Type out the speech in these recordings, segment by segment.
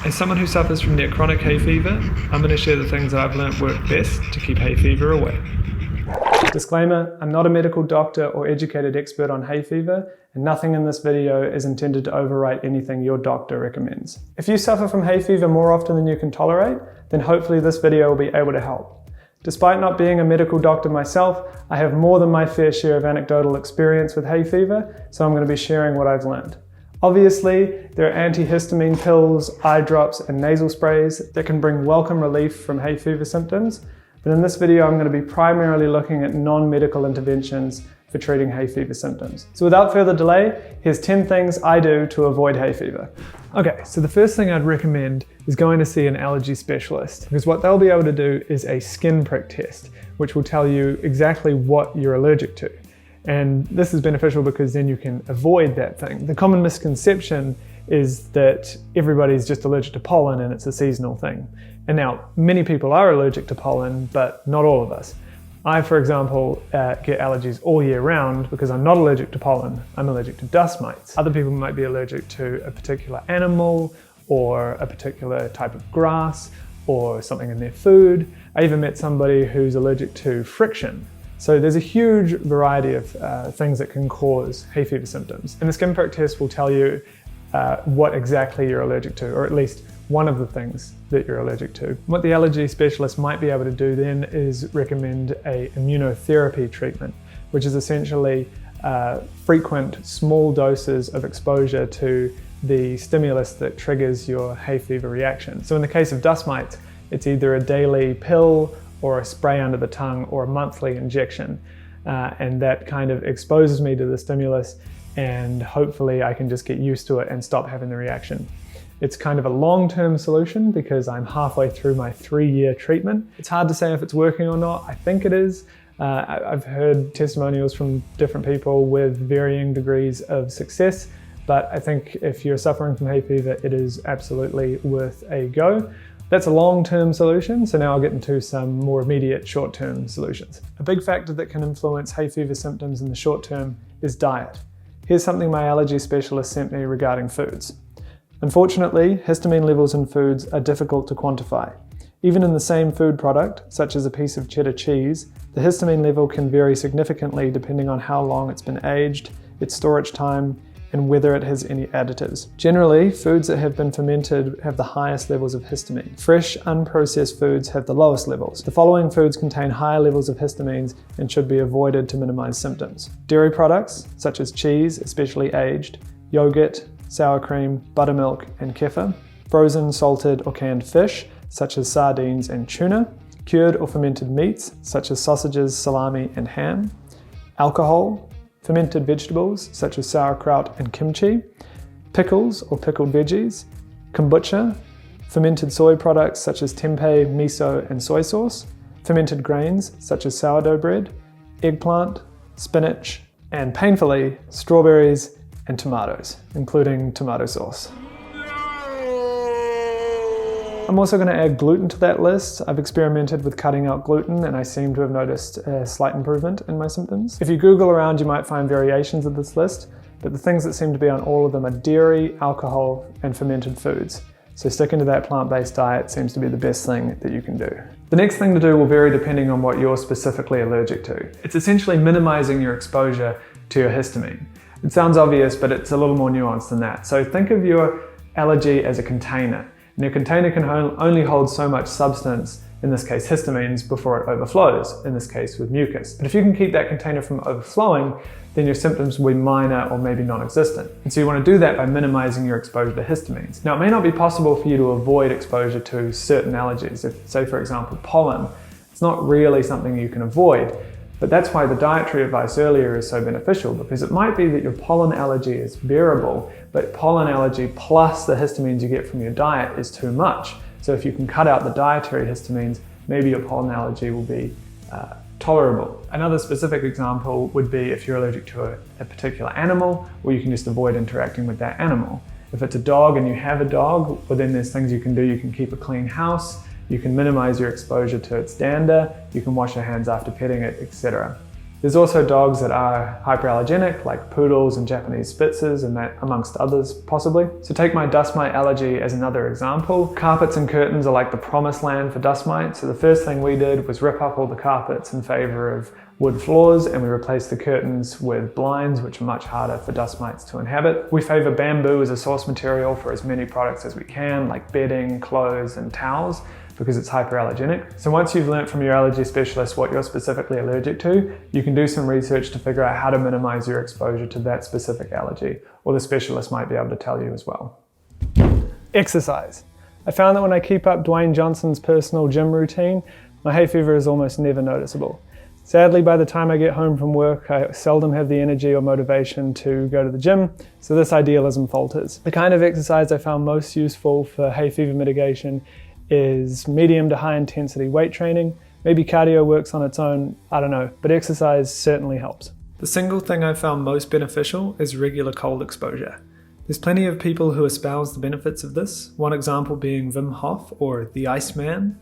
As someone who suffers from near chronic hay fever, I'm going to share the things that I've learnt work best to keep hay fever away. Disclaimer, I'm not a medical doctor or educated expert on hay fever, and nothing in this video is intended to overwrite anything your doctor recommends. If you suffer from hay fever more often than you can tolerate, then hopefully this video will be able to help. Despite not being a medical doctor myself, I have more than my fair share of anecdotal experience with hay fever, so I'm going to be sharing what I've learned. Obviously, there are antihistamine pills, eye drops, and nasal sprays that can bring welcome relief from hay fever symptoms, but in this video I'm going to be primarily looking at non-medical interventions for treating hay fever symptoms. So without further delay, here's 10 things I do to avoid hay fever. Okay, so the first thing I'd recommend is going to see an allergy specialist, because what they'll be able to do is a skin prick test, which will tell you exactly what you're allergic to. And this is beneficial because then you can avoid that thing. The common misconception is that everybody's just allergic to pollen and it's a seasonal thing. And now, many people are allergic to pollen, but not all of us. I, for example, get allergies all year round because I'm not allergic to pollen, I'm allergic to dust mites. Other people might be allergic to a particular animal or a particular type of grass or something in their food. I even met somebody who's allergic to friction. So there's a huge variety of things that can cause hay fever symptoms. And the skin prick test will tell you what exactly you're allergic to, or at least one of the things that you're allergic to. What the allergy specialist might be able to do then is recommend a immunotherapy treatment, which is essentially frequent small doses of exposure to the stimulus that triggers your hay fever reaction. So in the case of dust mites, it's either a daily pill or a spray under the tongue or a monthly injection. And that kind of exposes me to the stimulus, and hopefully I can just get used to it and stop having the reaction. It's kind of a long-term solution because I'm halfway through my 3-year treatment. It's hard to say if it's working or not. I think it is. I've heard testimonials from different people with varying degrees of success, but I think if you're suffering from hay fever, it is absolutely worth a go. That's a long-term solution, so now I'll get into some more immediate short-term solutions. A big factor that can influence hay fever symptoms in the short term is diet. Here's something my allergy specialist sent me regarding foods. Unfortunately, histamine levels in foods are difficult to quantify. Even in the same food product, such as a piece of cheddar cheese, the histamine level can vary significantly depending on how long it's been aged, its storage time, and whether it has any additives. Generally, foods that have been fermented have the highest levels of histamine. Fresh, unprocessed foods have the lowest levels. The following foods contain higher levels of histamines and should be avoided to minimize symptoms. Dairy products, such as cheese, especially aged, yogurt, sour cream, buttermilk, and kefir. Frozen, salted, or canned fish, such as sardines and tuna. Cured or fermented meats, such as sausages, salami, and ham. Alcohol. Fermented vegetables such as sauerkraut and kimchi, pickles or pickled veggies, kombucha, fermented soy products such as tempeh, miso, and soy sauce, fermented grains such as sourdough bread, eggplant, spinach, and painfully, strawberries and tomatoes, including tomato sauce. I'm also going to add gluten to that list. I've experimented with cutting out gluten and I seem to have noticed a slight improvement in my symptoms. If you Google around, you might find variations of this list, but the things that seem to be on all of them are dairy, alcohol, and fermented foods. So sticking to that plant-based diet seems to be the best thing that you can do. The next thing to do will vary depending on what you're specifically allergic to. It's essentially minimizing your exposure to your histamine. It sounds obvious, but it's a little more nuanced than that. So think of your allergy as a container. And your container can only hold so much substance, in this case histamines, before it overflows, in this case with mucus. But if you can keep that container from overflowing, then your symptoms will be minor or maybe non-existent. And so you want to do that by minimizing your exposure to histamines. Now, it may not be possible for you to avoid exposure to certain allergies. If, say for example, pollen, it's not really something you can avoid. But that's why the dietary advice earlier is so beneficial, because it might be that your pollen allergy is bearable, but pollen allergy plus the histamines you get from your diet is too much. So if you can cut out the dietary histamines, maybe your pollen allergy will be tolerable. Another specific example would be if you're allergic to a particular animal, or you can just avoid interacting with that animal. If it's a dog and you have a dog, well then there's things you can do. You can keep a clean house, you can minimize your exposure to its dander, you can wash your hands after petting it, etc. There's also dogs that are hyperallergenic, like poodles and Japanese Spitzes, and that amongst others possibly. So take my dust mite allergy as another example. Carpets and curtains are like the promised land for dust mites. So the first thing we did was rip up all the carpets in favor of wood floors, and we replaced the curtains with blinds, which are much harder for dust mites to inhabit. We favor bamboo as a source material for as many products as we can, like bedding, clothes, and towels, because it's hyperallergenic. So once you've learnt from your allergy specialist what you're specifically allergic to, you can do some research to figure out how to minimize your exposure to that specific allergy, or the specialist might be able to tell you as well. Exercise. I found that when I keep up Dwayne Johnson's personal gym routine, my hay fever is almost never noticeable. Sadly, by the time I get home from work, I seldom have the energy or motivation to go to the gym, so this idealism falters. The kind of exercise I found most useful for hay fever mitigation is medium to high intensity weight training. Maybe cardio works on its own, I don't know, but exercise certainly helps. The single thing I found most beneficial is regular cold exposure. There's plenty of people who espouse the benefits of this, one example being Wim Hof, or the Iceman.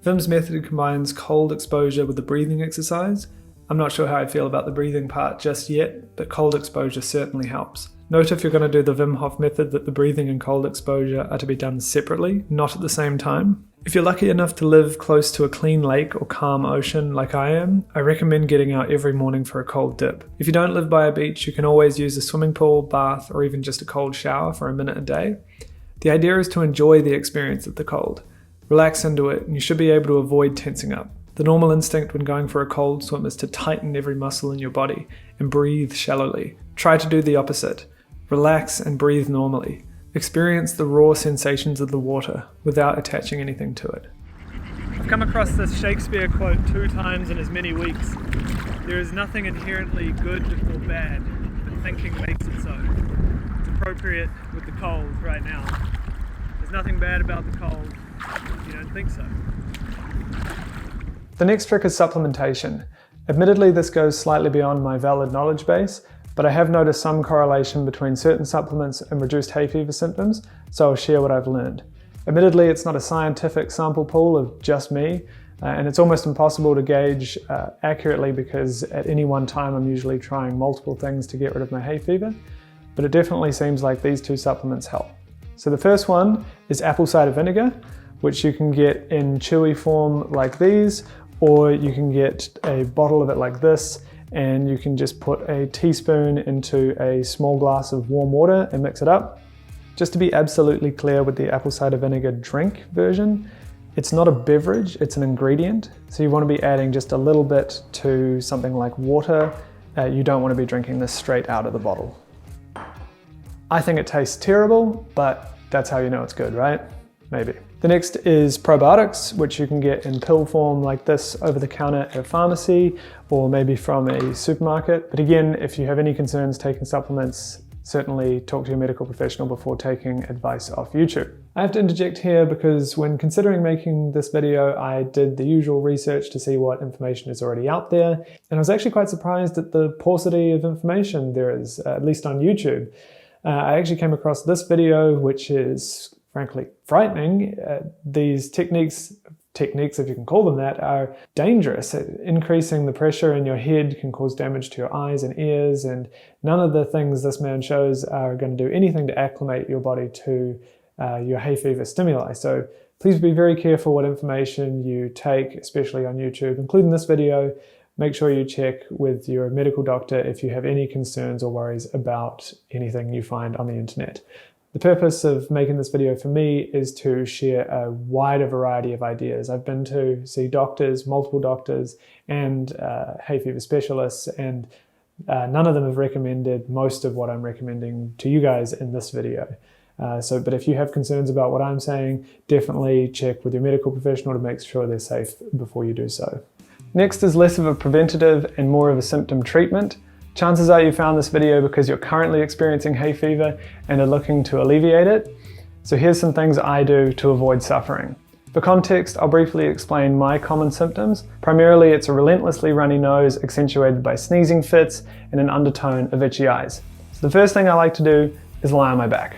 Wim's method combines cold exposure with the breathing exercise. I'm not sure how I feel about the breathing part just yet, but cold exposure certainly helps. Note if you're going to do the Wim Hof method that the breathing and cold exposure are to be done separately, not at the same time. If you're lucky enough to live close to a clean lake or calm ocean like I am, I recommend getting out every morning for a cold dip. If you don't live by a beach, you can always use a swimming pool, bath, or even just a cold shower for a minute a day. The idea is to enjoy the experience of the cold. Relax into it, and you should be able to avoid tensing up. The normal instinct when going for a cold swim is to tighten every muscle in your body and breathe shallowly. Try to do the opposite. Relax and breathe normally. Experience the raw sensations of the water without attaching anything to it. I've come across this Shakespeare quote 2 times in as many weeks. There is nothing inherently good or bad, but thinking makes it so. It's appropriate with the cold right now. There's nothing bad about the cold. You don't think so? The next trick is supplementation. Admittedly, this goes slightly beyond my valid knowledge base, but I have noticed some correlation between certain supplements and reduced hay fever symptoms, so I'll share what I've learned. Admittedly, it's not a scientific sample pool of just me, and it's almost impossible to gauge accurately because at any one time I'm usually trying multiple things to get rid of my hay fever, but it definitely seems like these 2 supplements help. So the first one is apple cider vinegar, which you can get in chewy form like these, or you can get a bottle of it like this, and you can just put a teaspoon into a small glass of warm water and mix it up. Just to be absolutely clear with the apple cider vinegar drink version, it's not a beverage, it's an ingredient. So you want to be adding just a little bit to something like water. You don't want to be drinking this straight out of the bottle. I think it tastes terrible, but that's how you know it's good, right? Maybe. The next is probiotics, which you can get in pill form like this over the counter at a pharmacy or maybe from a supermarket. But again, if you have any concerns taking supplements, certainly talk to your medical professional before taking advice off YouTube. I have to interject here because when considering making this video, I did the usual research to see what information is already out there. And I was actually quite surprised at the paucity of information there is, at least on YouTube. I actually came across this video, which is frankly frightening. These techniques, if you can call them that, are dangerous. Increasing the pressure in your head can cause damage to your eyes and ears, and none of the things this man shows are going to do anything to acclimate your body to your hay fever stimuli. So please be very careful what information you take, especially on YouTube, including this video. Make sure you check with your medical doctor if you have any concerns or worries about anything you find on the internet. The purpose of making this video for me is to share a wider variety of ideas. I've been to see doctors, multiple doctors, and hay fever specialists, and none of them have recommended most of what I'm recommending to you guys in this video. But if you have concerns about what I'm saying, definitely check with your medical professional to make sure they're safe before you do so. Next is less of a preventative and more of a symptom treatment. Chances are you found this video because you're currently experiencing hay fever and are looking to alleviate it. So here's some things I do to avoid suffering. For context, I'll briefly explain my common symptoms. Primarily, it's a relentlessly runny nose accentuated by sneezing fits and an undertone of itchy eyes. So the first thing I like to do is lie on my back.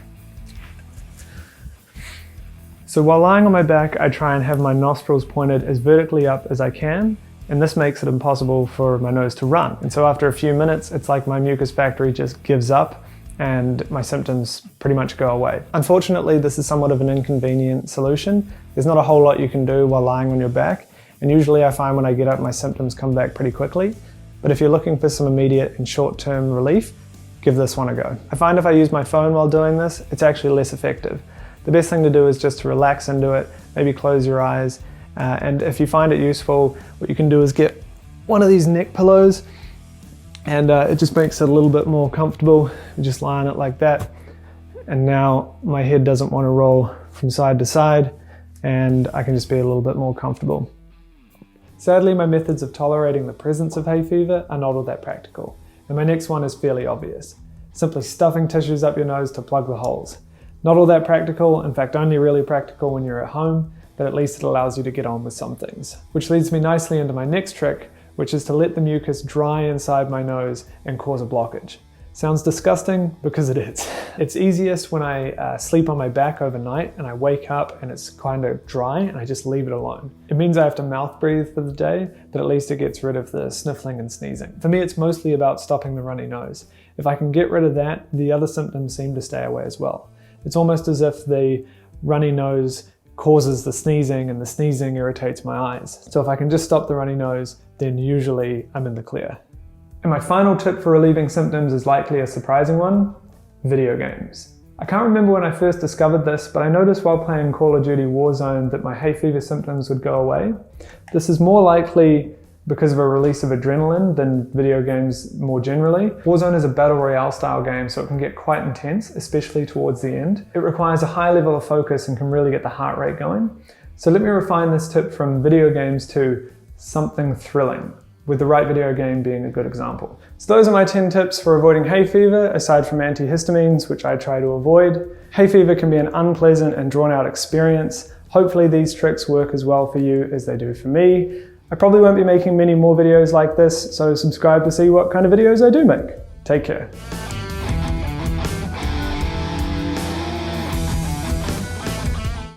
So while lying on my back, I try and have my nostrils pointed as vertically up as I can. and this makes it impossible for my nose to run. And so after a few minutes, it's like my mucus factory just gives up and my symptoms pretty much go away. Unfortunately, this is somewhat of an inconvenient solution. There's not a whole lot you can do while lying on your back, and usually I find when I get up, my symptoms come back pretty quickly. But if you're looking for some immediate and short-term relief, give this one a go. I find if I use my phone while doing this, it's actually less effective. The best thing to do is just to relax into it, maybe close your eyes, and if you find it useful, what you can do is get one of these neck pillows, and it just makes it a little bit more comfortable. You just lie on it like that, and now my head doesn't want to roll from side to side, and I can just be a little bit more comfortable. Sadly, my methods of tolerating the presence of hay fever are not all that practical, and my next one is fairly obvious. Simply stuffing tissues up your nose to plug the holes. Not all that practical, in fact only really practical when you're at home, but at least it allows you to get on with some things. Which leads me nicely into my next trick, which is to let the mucus dry inside my nose and cause a blockage. Sounds disgusting, because it is. It's easiest when I sleep on my back overnight and I wake up and it's kind of dry and I just leave it alone. It means I have to mouth breathe for the day, but at least it gets rid of the sniffling and sneezing. For me, it's mostly about stopping the runny nose. If I can get rid of that, the other symptoms seem to stay away as well. It's almost as if the runny nose causes the sneezing and the sneezing irritates my eyes. So if I can just stop the runny nose, then usually I'm in the clear. And my final tip for relieving symptoms is likely a surprising one: video games. I can't remember when I first discovered this, but I noticed while playing Call of Duty Warzone that my hay fever symptoms would go away. This is more likely because of a release of adrenaline than video games more generally. Warzone is a battle royale style game, so it can get quite intense, especially towards the end. It requires a high level of focus and can really get the heart rate going. So let me refine this tip from video games to something thrilling, with the right video game being a good example. So those are my 10 tips for avoiding hay fever, aside from antihistamines, which I try to avoid. Hay fever can be an unpleasant and drawn out experience. Hopefully these tricks work as well for you as they do for me. I probably won't be making many more videos like this, so subscribe to see what kind of videos I do make. Take care.